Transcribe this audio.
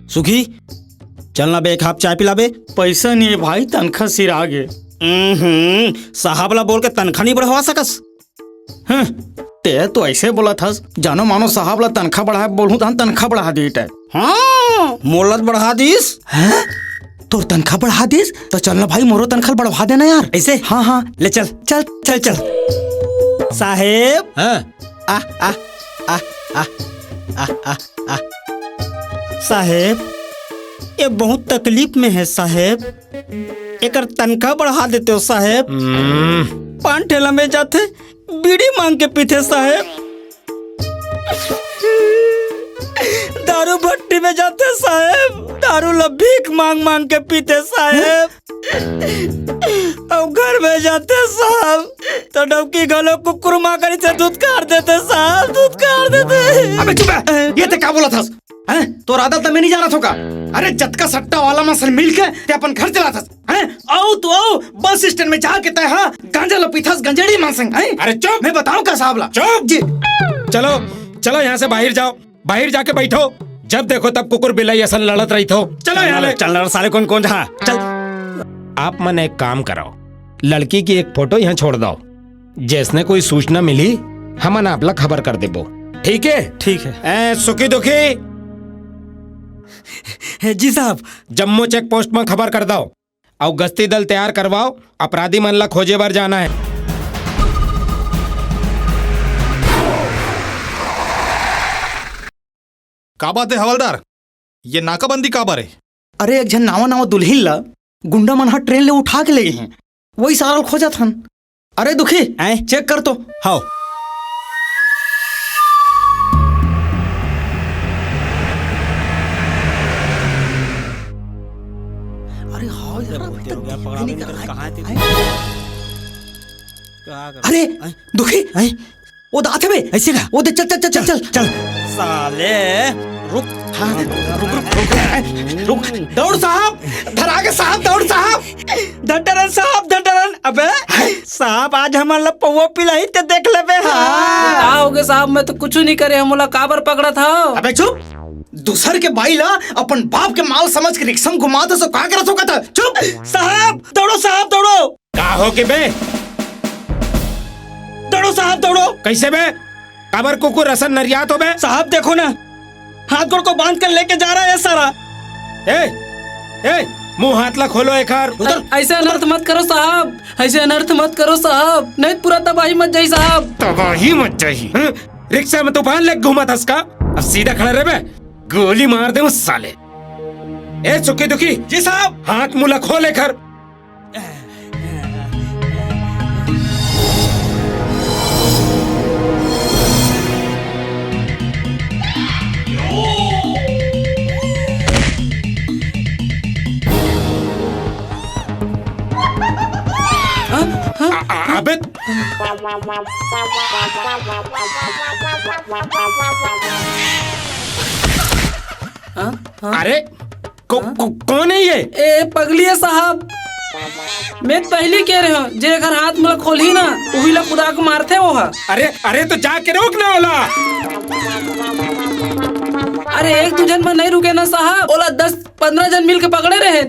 सुखी चलना बे, एक कप चाय पिला बे। पैसा नहीं है भाई, तनख्वाह सिर आगे। साहब ला बोल के तनख्वाह नहीं बढ़वा सकस। ते तो ऐसे बोला था, जानो मानो साहब ला तनख्वाह बढ़ा बोलूं तो तनख्वाह बढ़ा दी। हाँ मोलत बढ़ा दीस हैं? तोर तनख्वाह बढ़ा दीस तो चलना भाई, मोरो तनख्वाह बढ़वा देना यार। ऐसे? हाँ हाँ ले चल चल चल चल। साहेब। हाँ आ आ आ आ आ आ आ साहेब ये बहुत तकलीफ में है साहेब, एकर तनख्वाह बढ़ा देते हो साहेब। पान ठेला में जाते बीड़ी मांग के पीते साहेब, दारू भट्टी में जाते साहेब, दारू ला भीख मांग मांग के पीते साहेब। अब घर में जाते साहब तो डबकी गलो कुकुर माकड़ी से दूध काट देते साहब, दूध काट देते। अबे चुप है, ये ते क्या बोला था? हैं तो आदत में नहीं जा रहा था। अरे जटका सट्टा वाला मसल मिल के ते अपन घर चला था। हैं आओ तो आओ, बस स्टैंड में जाके ते हाँ गांजा लपीथास गंजेड़ी मांसेंग। अरे चुप, मैं बताऊं का साहब ला। चुप जी। चलो चलो यहाँ से बाहर जाओ, बाहर जाके बैठो, जब देखो तब कुकुर बिलाई असल लड़त रही थो। चलो यहाँ ले। चल साले कौन कौन जहाँ चल। आप मन एक काम कराओ, लड़की की एक फोटो यहाँ छोड़ दो, जैसने कोई सूचना मिली हमन आपला खबर कर देबो। ठीक है? ठीक है। सुखी दुखी जी साहब। जम्मू चेक पोस्ट में खबर कर दो और गश्ती दल तैयार करवाओ, अपराधी मन ला खोजे बार जाना है। का बात है हवलदार, ये नाकाबंदी का बार है? अरे एक जन नावा नावा दुल्हिन ला गुंडा मन हाँ ट्रेन ले उठा के ले गए हैं, वही सारा खोजा था। अरे दुखी चेक कर तो। हाँ अरे हाँ यार, कहाँ अरे दुखी वो दाते बे ऐसे का? वो दे, चल चल चल चल चल चल। साले रुक। हाँ रुक रुक रुक रुक। दौड़ साहब, धरा के साहब, दौड़ साहब। धटरन साहब, धटरन। अबे साहब आज हमारा पौवा पिलाई ते देख ले बे। हाँ आओगे साहब, मैं तो कुछ नहीं करे, हमला काबर पकड़ा था। अबे चुप, दूसर के बाई ला अपन बाप के माल समझ के रिक्शा में घुमा तो का करत होगा था। चुप साहब, दौड़ो साहब दौड़ो। का हो के बे? दौड़ो साहब दौड़ो। कैसे बे? काबर कुकुर असन नरियात हो बे? साहब देखो ना, हाथ गोड़ को बांध कर लेके जा रहा है सारा। ए मुंह हाथ ला खोलो एक हार। ऐसे अनर्थ मत करो साहब, ऐसे अनर्थ मत करो साहब, नहीं पूरा तबाही मत जाई साहब। तबाही मत जाही। रिक्शा में तूफान लेके घूमा था इसका, अब सीधा खड़ा रहे बे, गोली मार दे उस साले। ए सुखी दुखी। जी साहब। हाथ मुला खोल एक हार। अबे अरे कौन है ये? ए पगली है साहब, मैं पहले कह रहे हूँ, जे अगर हाथ में खोली ना वही ला खुदा को मारते वो है। अरे तो जाके रोक ना ओला। अरे एक दो जन में नहीं रुके ना साहब, ओला 10-15 जन मिल के पकड़े रहे।